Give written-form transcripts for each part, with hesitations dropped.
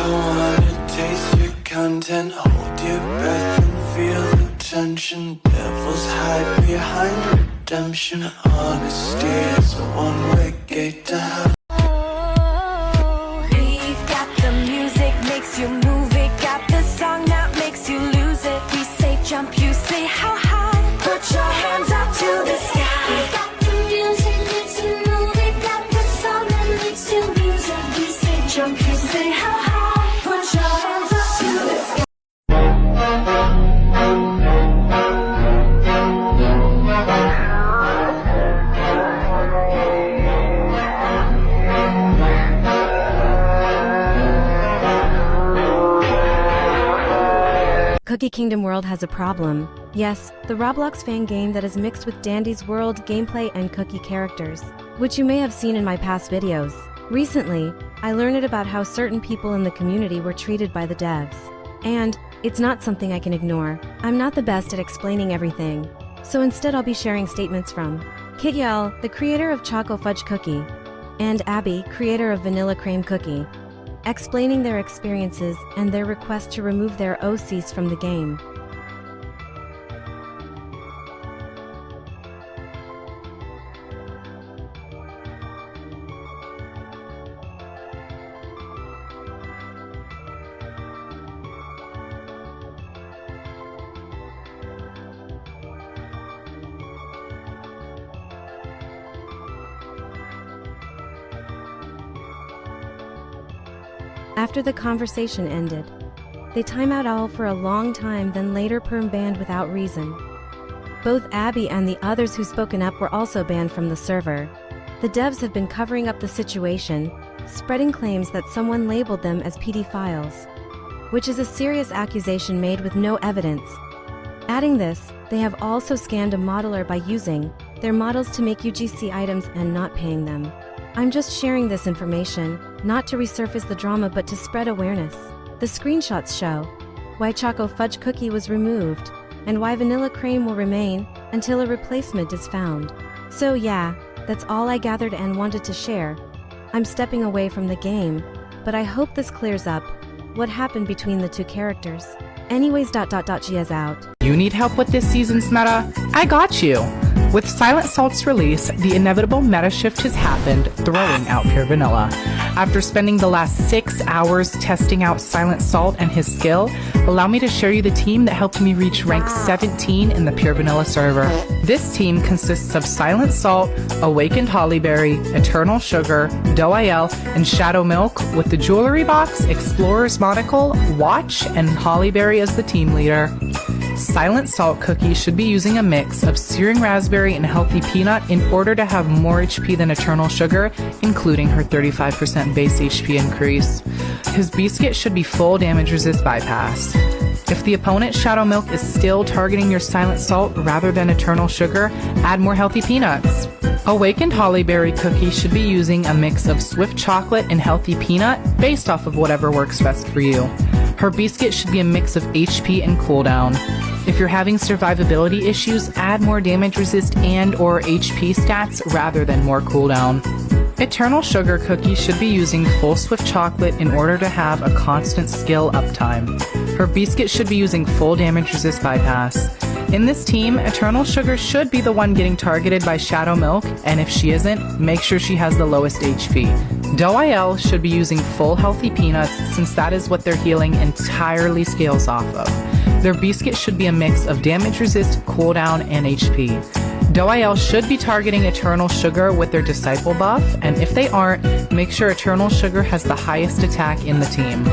wanna taste your content, hold your breath and feel the tension. Devils hide behind redemption. Honesty is a one-way gate to hell. We've got the music, makes you move it. Got the song that makes you lose it. We say jump, you say how high. Put your hands up to the sky. We've got the music, makes you move it. Got the song that makes you lose it. We say jump, you say how high. Put your hands up to the sky. Cookie Kingdom World has a problem. Yes, the Roblox fan game that is mixed with Dandy's World gameplay and cookie characters, which you may have seen in my past videos. Recently, I learned about how certain people in the community were treated by the devs. And it's not something I can ignore. I'm not the best at explaining everything. So instead I'll be sharing statements from Kityal, the creator of Choco Fudge Cookie, and Abby, creator of Vanilla Cream Cookie, explaining their experiences and their request to remove their OCs from the game. After the conversation ended, they time out all for a long time, then later perm banned without reason. Both Abby and the others who spoken up were also banned from the server. The devs have been covering up the situation, spreading claims that someone labeled them as pedophiles, which is a serious accusation made with no evidence. Adding this, they have also scammed a modeler by using their models to make UGC items and not paying them. I'm just sharing this information, not to resurface the drama but to spread awareness. The screenshots show why Choco Fudge Cookie was removed, and why Vanilla Cream will remain until a replacement is found. So yeah, that's all I gathered and wanted to share. I'm stepping away from the game, but I hope this clears up what happened between the two characters. Anyways, G is out. You need help with this season's meta? I got you! With Silent Salt's release, the inevitable meta shift has happened, throwing out Pure Vanilla. After spending the last 6 hours testing out Silent Salt and his skill, allow me to share you the team that helped me reach rank 17 in the Pure Vanilla server. This team consists of Silent Salt, Awakened Hollyberry, Eternal Sugar, Doyle, and Shadow Milk, with the Jewelry Box, Explorer's Monocle, Watch, and Hollyberry as the team leader. Silent Salt Cookie should be using a mix of Searing Raspberry and Healthy Peanut in order to have more HP than Eternal Sugar, including her 35% base HP increase. His Biscuit should be full damage resist bypass. If the opponent's Shadow Milk is still targeting your Silent Salt rather than Eternal Sugar, add more Healthy Peanuts. Awakened Hollyberry Cookie should be using a mix of Swift Chocolate and Healthy Peanut based off of whatever works best for you. Her Biscuit should be a mix of HP and cooldown. If you're having survivability issues, add more damage resist and or HP stats rather than more cooldown. Eternal Sugar Cookie should be using full Swift Chocolate in order to have a constant skill uptime. Her Biscuit should be using full damage resist bypass. In this team, Eternal Sugar should be the one getting targeted by Shadow Milk, and if she isn't, make sure she has the lowest HP. Doyle should be using full Healthy Peanuts since that is what their healing entirely scales off of. Their Biscuit should be a mix of damage resist, cooldown, and HP. Doyle should be targeting Eternal Sugar with their Disciple buff, and if they aren't, make sure Eternal Sugar has the highest attack in the team.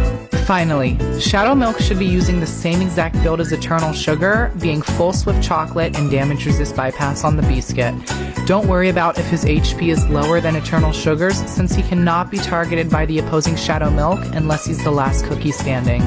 Finally, Shadow Milk should be using the same exact build as Eternal Sugar, being full Swift Chocolate and damage resist bypass on the Biscuit. Don't worry about if his HP is lower than Eternal Sugar's, since he cannot be targeted by the opposing Shadow Milk unless he's the last cookie standing.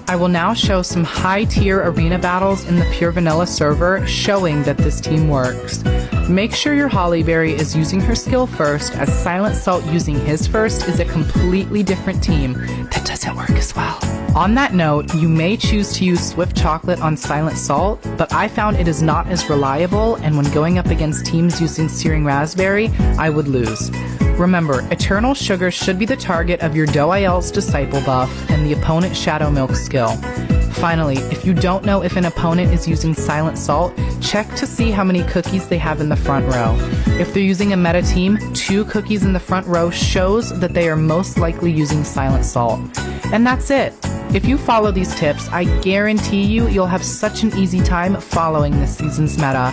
I will now show some high-tier arena battles in the Pure Vanilla server, showing that this team works. Make sure your Hollyberry is using her skill first, as Silent Salt using his first is a completely different team that doesn't work as well. On that note, you may choose to use Swift Chocolate on Silent Salt, but I found it is not as reliable, and when going up against teams using Searing Raspberry, I would lose. Remember, Eternal Sugar should be the target of your Doael's Disciple buff and the opponent's Shadow Milk skill. Finally, if you don't know if an opponent is using Silent Salt, check to see how many cookies they have in the front row. If they're using a meta team, 2 cookies in the front row shows that they are most likely using Silent Salt. And that's it. If you follow these tips, I guarantee you'll have such an easy time following this season's meta.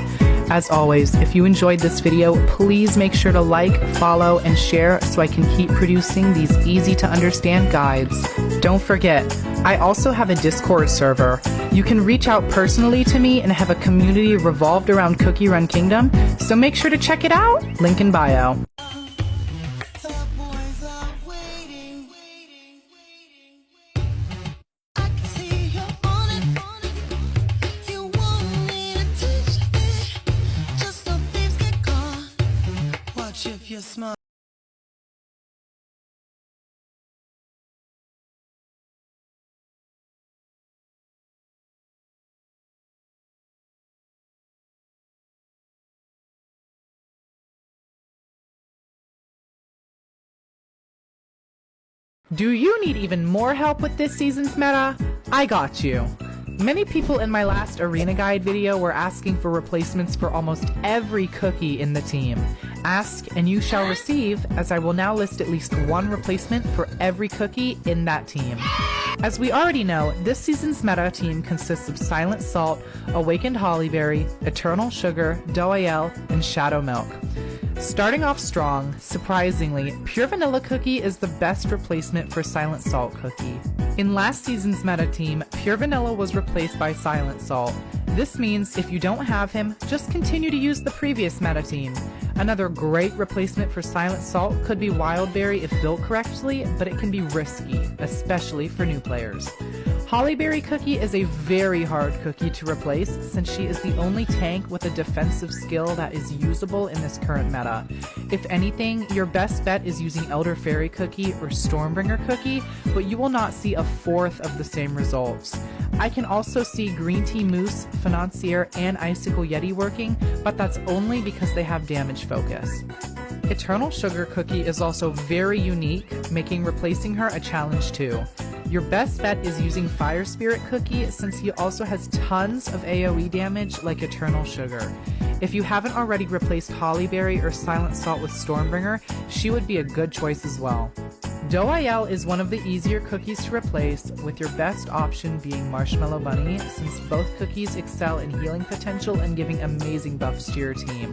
As always, if you enjoyed this video, please make sure to like, follow, and share so I can keep producing these easy to understand guides. Don't forget, I also have a Discord server. You can reach out personally to me and have a community revolved around CookieRun Kingdom, so make sure to check it out. Link in bio. If you're smart. Do you need even more help with this season's meta? I got you. Many people in my last arena guide video were asking for replacements for almost every cookie in the team. Ask and you shall receive, as I will now list at least one replacement for every cookie in that team. As we already know, this season's meta team consists of Silent Salt, Awakened Hollyberry, Eternal Sugar, Doael, and Shadow Milk. Starting off strong, surprisingly, Pure Vanilla Cookie is the best replacement for Silent Salt Cookie. In last season's meta team, Pure Vanilla was replaced by Silent Salt. This means if you don't have him, just continue to use the previous meta team. Another great replacement for Silent Salt could be Wildberry if built correctly, but it can be risky, especially for new players. Hollyberry Cookie is a very hard cookie to replace since she is the only tank with a defensive skill that is usable in this current meta. If anything, your best bet is using Elderberry Cookie or Stormbringer Cookie, but you will not see a fourth of the same results. I can also see Green Tea Moose, Financier, and Icicle Yeti working, but that's only because they have damage focus. Eternal Sugar Cookie is also very unique, making replacing her a challenge too. Your best bet is using Fire Spirit Cookie since he also has tons of AoE damage like Eternal Sugar. If you haven't already replaced Hollyberry or Silent Salt with Stormbringer, she would be a good choice as well. Doael is one of the easier cookies to replace, with your best option being Marshmallow Bunny, since both cookies excel in healing potential and giving amazing buffs to your team.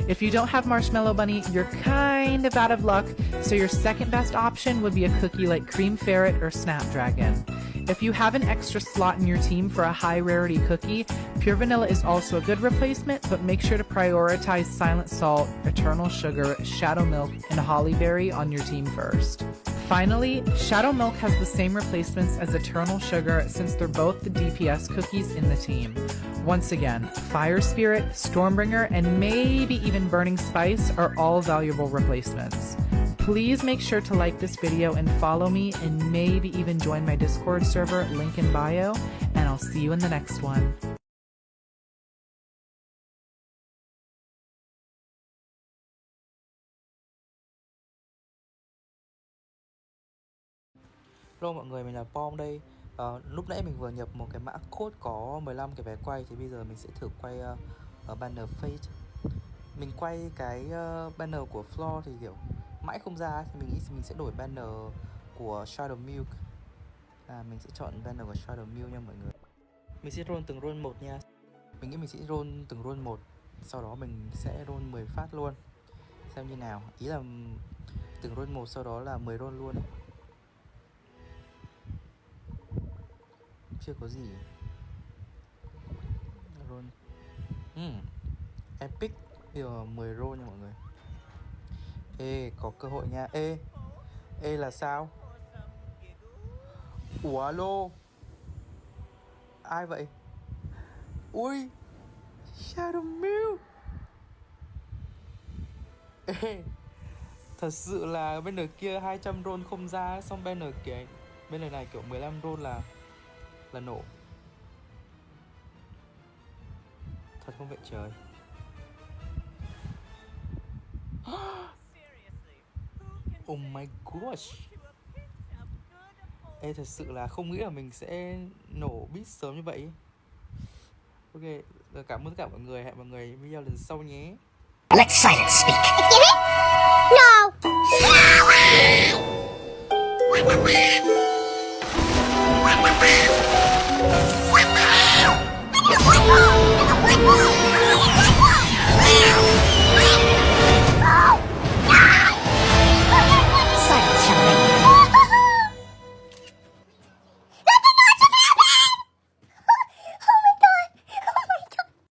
If you don't have Marshmallow Bunny, you're kind of out of luck, so your second best option would be a cookie like Cream Ferret or Snapdragon. If you have an extra slot in your team for a high rarity cookie, Pure Vanilla is also a good replacement, but make sure to prioritize Silent Salt, Eternal Sugar, Shadow Milk, and Hollyberry on your team first. Finally, Shadow Milk has the same replacements as Eternal Sugar since they're both the DPS cookies in the team. Once again, Fire Spirit, Stormbringer, and maybe even Burning Spice are all valuable replacements. Please make sure to like this video and follow me, and maybe even join my Discord server, link in bio, and I'll see you in the next one. Hello mọi người, mình là Pom đây. Lúc nãy mình vừa nhập một cái mã code có 15 cái vé quay, thì bây giờ mình sẽ thử quay banner Fate. Mình quay cái banner của Floor thì kiểu mãi không ra, thì mình nghĩ mình sẽ đổi banner của Shadow Milk. Mình sẽ chọn banner của Shadow Milk nha mọi người. Mình sẽ roll từng roll 1 nha. Mình nghĩ mình sẽ roll từng roll 1, sau đó mình sẽ roll 10 phát luôn, xem như nào. Ý là từng roll 1 sau đó là 10 roll luôn ấy. Chưa có gì. Roll epic. Bây giờ 10 roll nha mọi người. Ê, có cơ hội nha. Ê là sao? Ủa alo, ai vậy? Ui, Shadow Milk. Ê, thật sự là banner kia 200 roll không ra, xong banner kia, banner này kiểu 15 roll là nổ. Thật không vậy trời. Oh my gosh. Ê, thật sự là không nghĩ là mình sẽ nổ beat sớm như vậy. Ok, cảm ơn tất cả mọi người. Hẹn mọi người video lần sau nhé. Let silence speak. Excuse me? No!